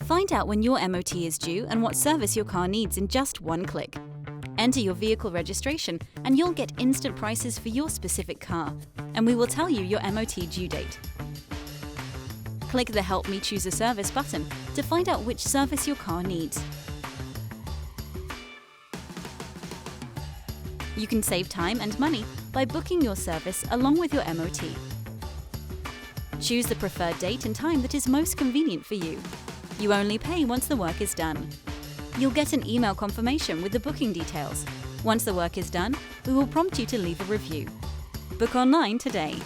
Find out when your MOT is due and what service your car needs in just one click. Enter your vehicle registration and you'll get instant prices for your specific car, and we will tell you your MOT due date. Click the Help Me Choose a Service button to find out which service your car needs. You can save time and money by booking your service along with your MOT. Choose the preferred date and time that is most convenient for you. You only pay once the work is done. You'll get an email confirmation with the booking details. Once the work is done, we will prompt you to leave a review. Book online today.